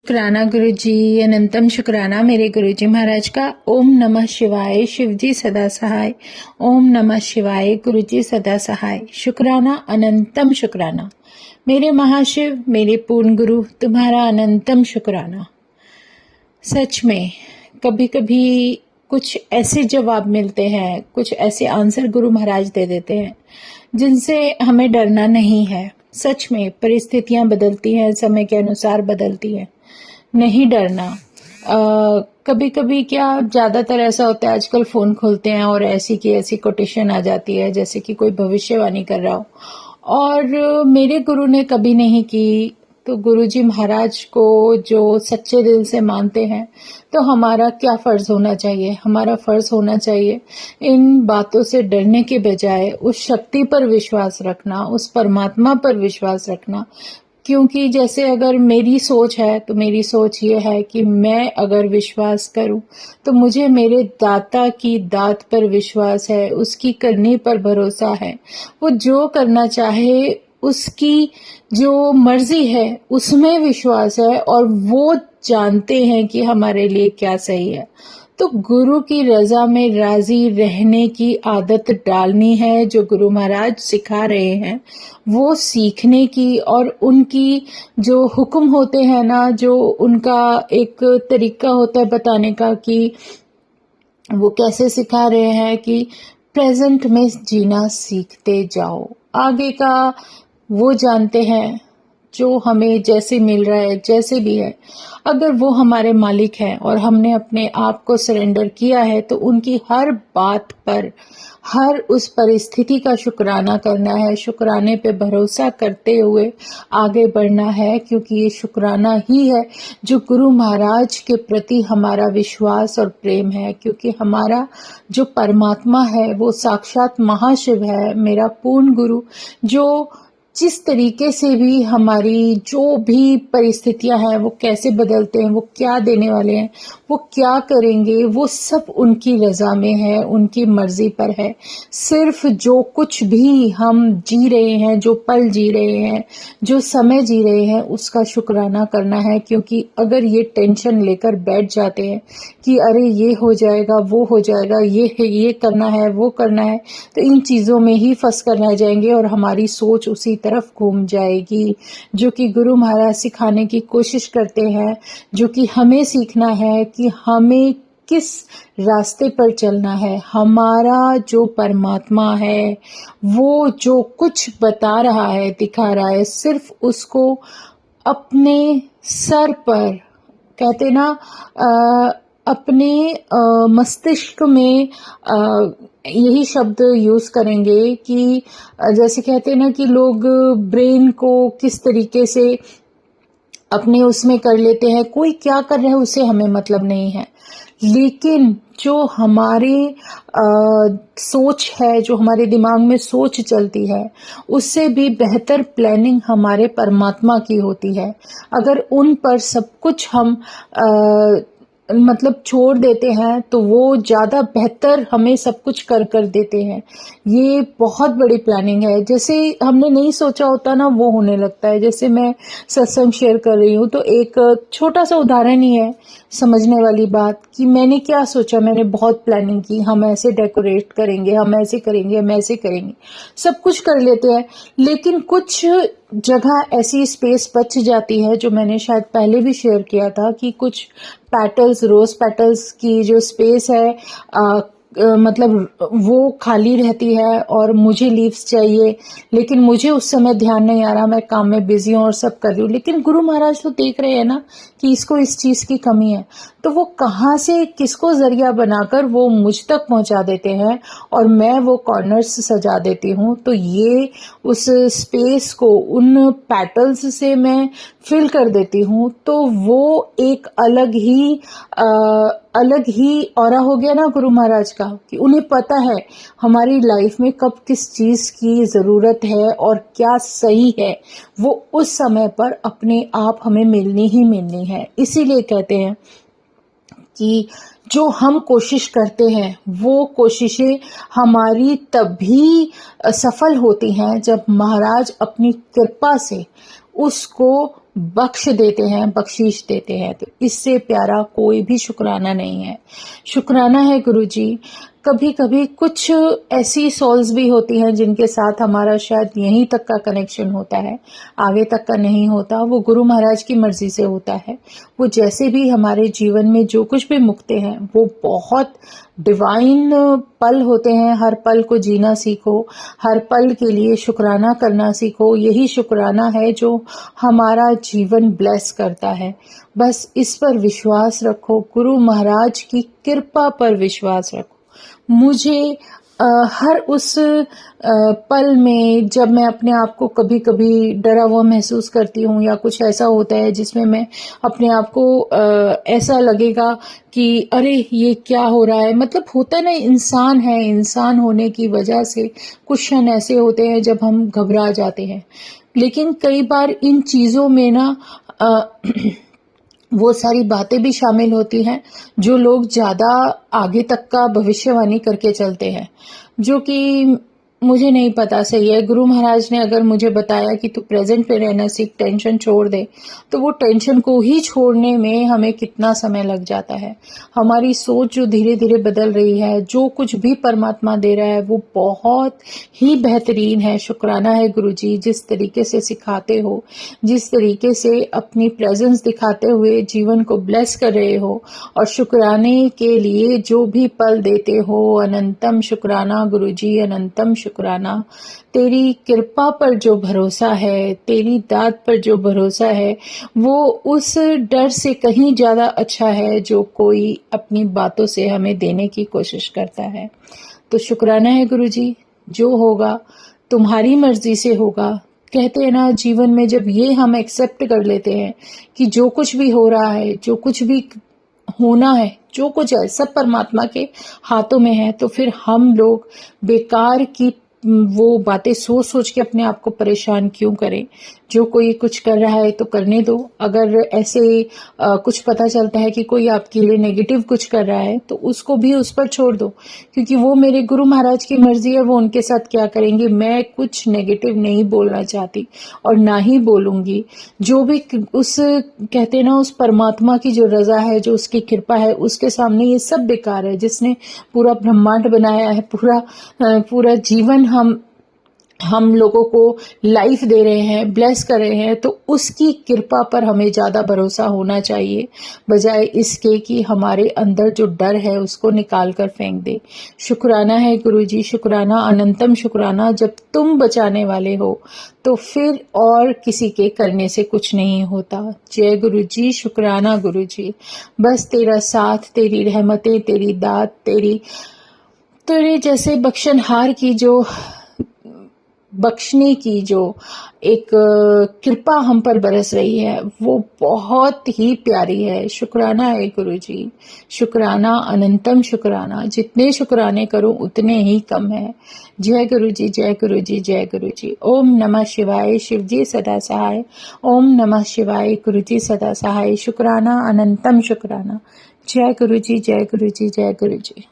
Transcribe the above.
शुक्राना गुरु जी, अनंतम शुक्राना मेरे गुरु जी महाराज का। ओम नमः शिवाय, शिव जी सदा सहाय। ओम नमः शिवाय, गुरु जी सदा सहाय। शुक्राना, अनंतम शुक्राना मेरे महाशिव, मेरे पूर्ण गुरु, तुम्हारा अनंतम शुक्राना। सच में कभी कभी कुछ ऐसे जवाब मिलते हैं, कुछ ऐसे आंसर गुरु महाराज दे देते हैं जिनसे हमें डरना नहीं है। सच में परिस्थितियां बदलती हैं, समय के अनुसार बदलती हैं, नहीं डरना। कभी कभी क्या, ज्यादातर ऐसा होता है, आजकल फोन खोलते हैं और ऐसी की ऐसी कोटेशन आ जाती है जैसे कि कोई भविष्यवाणी कर रहा हो, और मेरे गुरु ने कभी नहीं की। तो गुरु जी महाराज को जो सच्चे दिल से मानते हैं, तो हमारा क्या फर्ज होना चाहिए? हमारा फर्ज होना चाहिए इन बातों से डरने के बजाय उस शक्ति पर विश्वास रखना, उस परमात्मा पर विश्वास रखना। क्योंकि जैसे अगर मेरी सोच है तो मेरी सोच ये है कि मैं अगर विश्वास करूं तो मुझे मेरे दाता की दात पर विश्वास है, उसकी करने पर भरोसा है। वो जो करना चाहे, उसकी जो मर्जी है उसमें विश्वास है, और वो जानते हैं कि हमारे लिए क्या सही है। तो गुरु की रजा में राजी रहने की आदत डालनी है, जो गुरु महाराज सिखा रहे हैं वो सीखने की। और उनकी जो हुक्म होते हैं ना, जो उनका एक तरीका होता है बताने का कि वो कैसे सिखा रहे हैं कि प्रेजेंट में जीना सीखते जाओ। आगे का वो जानते हैं, जो हमें जैसे मिल रहा है, जैसे भी है, अगर वो हमारे मालिक हैं और हमने अपने आप को सरेंडर किया है, तो उनकी हर बात पर, हर उस परिस्थिति का शुक्राना करना है, शुक्राने पे भरोसा करते हुए आगे बढ़ना है। क्योंकि ये शुक्राना ही है जो गुरु महाराज के प्रति हमारा विश्वास और प्रेम है। क्योंकि हमारा जो परमात्मा है वो साक्षात महाशिव है, मेरा पूर्ण गुरु, जो जिस तरीके से भी हमारी जो भी परिस्थितियां हैं वो कैसे बदलते हैं, वो क्या देने वाले हैं, वो क्या करेंगे, वो सब उनकी रजा में है, उनकी मर्जी पर है। सिर्फ जो कुछ भी हम जी रहे हैं, जो पल जी रहे हैं, जो समय जी रहे हैं, उसका शुक्राना करना है। क्योंकि अगर ये टेंशन लेकर बैठ जाते हैं कि अरे ये हो जाएगा, वो हो जाएगा, ये करना है, वो करना है, तो इन चीजों में ही फंस कर रह जाएंगे और हमारी सोच उसी तरफ घूम जाएगी। जो कि गुरु महाराज सिखाने की कोशिश करते हैं, जो कि हमें सीखना है कि हमें किस रास्ते पर चलना है। हमारा जो परमात्मा है वो जो कुछ बता रहा है, दिखा रहा है, सिर्फ उसको अपने सर पर, कहते ना, अपने मस्तिष्क में यही शब्द यूज करेंगे कि जैसे कहते हैं ना कि लोग ब्रेन को किस तरीके से अपने उसमें कर लेते हैं, कोई क्या कर रहा है उसे हमें मतलब नहीं है, लेकिन जो हमारी सोच है, जो हमारे दिमाग में सोच चलती है, उससे भी बेहतर प्लानिंग हमारे परमात्मा की होती है। अगर उन पर सब कुछ हम मतलब छोड़ देते हैं तो वो ज्यादा बेहतर हमें सब कुछ कर देते हैं। ये बहुत बड़ी प्लानिंग है। जैसे हमने नहीं सोचा होता ना, वो होने लगता है। जैसे मैं सत्संग शेयर कर रही हूँ तो एक छोटा सा उदाहरण ही है समझने वाली बात, कि मैंने क्या सोचा, मैंने बहुत प्लानिंग की, हम ऐसे डेकोरेट करेंगे, हम ऐसे करेंगे, हम ऐसे करेंगे, सब कुछ कर लेते हैं, लेकिन कुछ जगह ऐसी स्पेस बच जाती है, जो मैंने शायद पहले भी शेयर किया था, कि कुछ पेटल्स, रोज पेटल्स की जो स्पेस है, मतलब वो खाली रहती है और मुझे लीव्स चाहिए, लेकिन मुझे उस समय ध्यान नहीं आ रहा, मैं काम में बिजी हूँ और सब कर रही हूँ, लेकिन गुरु महाराज तो देख रहे हैं ना कि इसको इस चीज की कमी है, तो वो कहाँ से किसको जरिया बनाकर वो मुझ तक पहुंचा देते हैं और मैं वो कॉर्नर्स सजा देती हूँ। तो ये उस स्पेस को उन पेटल्स से मैं फिल कर देती हूँ, तो वो एक अलग ही ऑरा हो गया ना गुरु महाराज का, कि उन्हें पता है हमारी लाइफ में कब किस चीज की जरूरत है और क्या सही है, वो उस समय पर अपने आप हमें मिलनी ही मिलनी है। इसीलिए कहते हैं कि जो हम कोशिश करते हैं वो कोशिशें हमारी तभी सफल होती हैं जब महाराज अपनी कृपा से उसको बख्श देते हैं, बख्शीश देते हैं। तो इससे प्यारा कोई भी शुक्राना नहीं है। शुक्राना है गुरुजी। कभी कभी कुछ ऐसी सोल्स भी होती हैं जिनके साथ हमारा शायद यहीं तक का कनेक्शन होता है, आगे तक का नहीं होता। वो गुरु महाराज की मर्जी से होता है। वो जैसे भी हमारे जीवन में जो कुछ भी मुकते हैं वो बहुत डिवाइन पल होते हैं। हर पल को जीना सीखो, हर पल के लिए शुक्राना करना सीखो। यही शुक्राना है जो हमारा जीवन ब्लेस करता है। बस इस पर विश्वास रखो, गुरु महाराज की कृपा पर विश्वास रखो। मुझे हर उस पल में जब मैं अपने आप को कभी कभी डरा हुआ महसूस करती हूँ या कुछ ऐसा होता है जिसमें मैं अपने आप को ऐसा लगेगा कि अरे ये क्या हो रहा है, मतलब होता है ना, इंसान है, इंसान होने की वजह से कुछ क्षण ऐसे होते हैं जब हम घबरा जाते हैं। लेकिन कई बार इन चीजों में ना वो सारी बातें भी शामिल होती हैं जो लोग ज्यादा आगे तक का भविष्यवाणी करके चलते हैं, जो कि मुझे नहीं पता सही है। गुरु महाराज ने अगर मुझे बताया कि तू प्रेजेंट पे रहना सीख, टेंशन छोड़ दे, तो वो टेंशन को ही छोड़ने में हमें कितना समय लग जाता है। हमारी सोच जो धीरे धीरे बदल रही है, जो कुछ भी परमात्मा दे रहा है वो बहुत ही बेहतरीन है। शुक्राना है गुरुजी, जिस तरीके से सिखाते हो, जिस तरीके से अपनी प्रेजेंस दिखाते हुए जीवन को ब्लेस कर रहे हो, और शुक्राने के लिए जो भी पल देते हो, अनंतम शुक्राना गुरुजी, अनंतम शुक्राना। तेरी कृपा पर जो भरोसा है, तेरी दात पर जो भरोसा है, वो उस डर से कहीं ज्यादा अच्छा है जो कोई अपनी बातों से हमें देने की कोशिश करता है। तो शुक्राना है गुरुजी, जो होगा तुम्हारी मर्जी से होगा। कहते हैं ना, जीवन में जब ये हम एक्सेप्ट कर लेते हैं कि जो कुछ भी हो रहा है, जो कुछ भी होना है, जो कुछ है सब परमात्मा के हाथों में है, तो फिर हम लोग बेकार की वो बातें सोच सोच के अपने आप को परेशान क्यों करें। जो कोई कुछ कर रहा है तो करने दो। अगर ऐसे कुछ पता चलता है कि कोई आपके लिए नेगेटिव कुछ कर रहा है तो उसको भी उस पर छोड़ दो, क्योंकि वो मेरे गुरु महाराज की मर्जी है, वो उनके साथ क्या करेंगे। मैं कुछ नेगेटिव नहीं बोलना चाहती और ना ही बोलूंगी। जो भी उस कहते हैं ना, उस परमात्मा की जो रजा है, जो उसकी कृपा है, उसके सामने ये सब बेकार है। जिसने पूरा ब्रह्मांड बनाया है, पूरा जीवन हम लोगों को लाइफ दे रहे हैं, ब्लेस कर रहे हैं, तो उसकी कृपा पर हमें ज्यादा भरोसा होना चाहिए, बजाय इसके कि हमारे अंदर जो डर है उसको निकाल कर फेंक दे। शुक्राना है गुरुजी, शुक्राना, अनंतम शुक्राना। जब तुम बचाने वाले हो तो फिर और किसी के करने से कुछ नहीं होता। जय गुरुजी, शुक्राना गुरुजी। बस तेरा साथ, तेरी रहमतें, तेरी दात, तेरे जैसे बख्शनहार की जो बख्शने की जो एक कृपा हम पर बरस रही है वो बहुत ही प्यारी है। शुक्राना है गुरुजी, शुक्राना, अनंतम शुक्राना। जितने शुक्राने करूं उतने ही कम है। जय गुरुजी, जय गुरुजी, जय गुरुजी। ओम नमः शिवाय, शिवजी सदा सहाय। ओम नमः शिवाय, गुरुजी सदा सहाय। शुक्राना, अनंतम शुक्राना। जय गुरुजी, जय गुरुजी, जय गुरुजी।